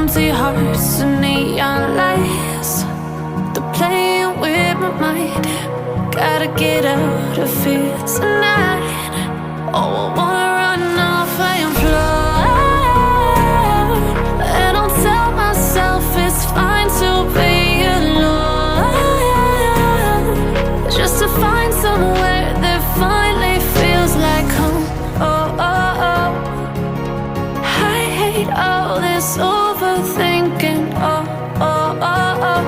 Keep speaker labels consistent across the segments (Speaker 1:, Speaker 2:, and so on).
Speaker 1: Empty hearts and neon lights, they're playing with my mind. Gotta get out of here tonight. Oh, I wanna run off and fly, and I'll tell myself it's fine to be alone, just to find somewhere that finally feels like home. Oh, oh, oh. I hate all this overthinking. Oh, oh, oh, oh.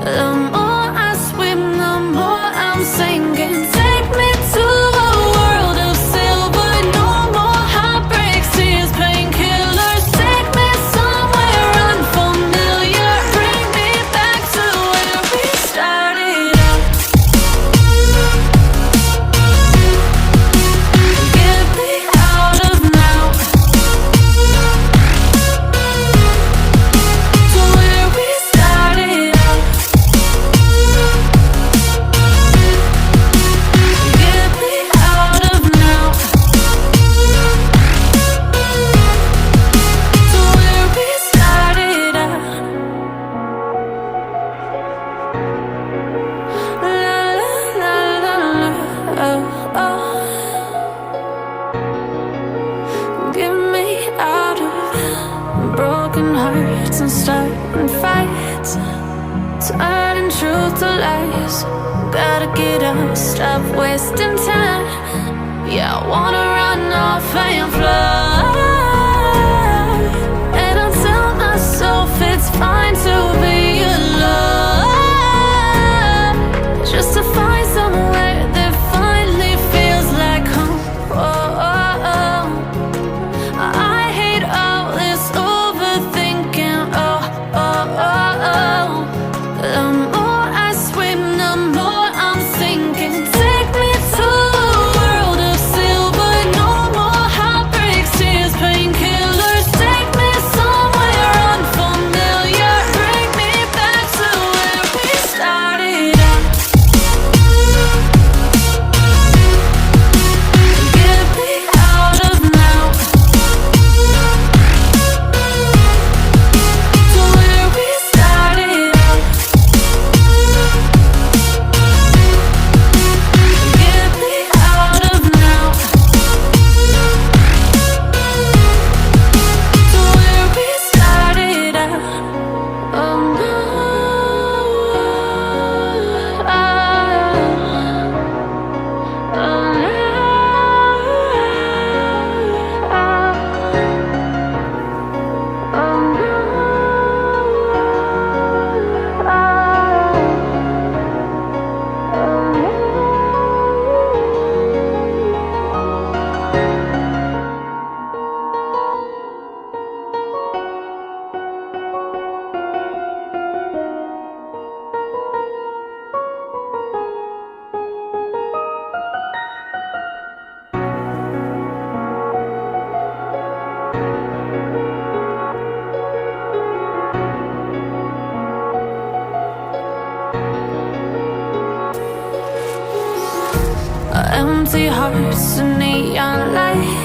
Speaker 1: The more I swim, the more I'm sinking. Take me to a world of silver. No more heartbreaks, tears, painkillers. Take me somewhere unfamiliar. Bring me back to where we started out. Get me out of now, to where we started out. Get me out of now, to where we started out. La la la la la, oh, oh. Get me out of broken hearts and starting fights, turning truth to lies. Gotta get up, stop wasting time. Yeah, I wanna run off and fly, and I'll tell myself it's fine to be alone, just to find somewhere that finally feels like home. Oh, oh, oh. I hate all this overthinking. Oh, oh, oh, oh. The more I swim, the more I'm sinking. Take me to a world of silver. No more heartbreaks, tears, painkillers. Take me somewhere unfamiliar. Bring me back to where we started out. Get me out of now, to where we started out. Get me out of now, to where we started out. Oh no, oh, oh no, oh no, empty hearts and neon lights.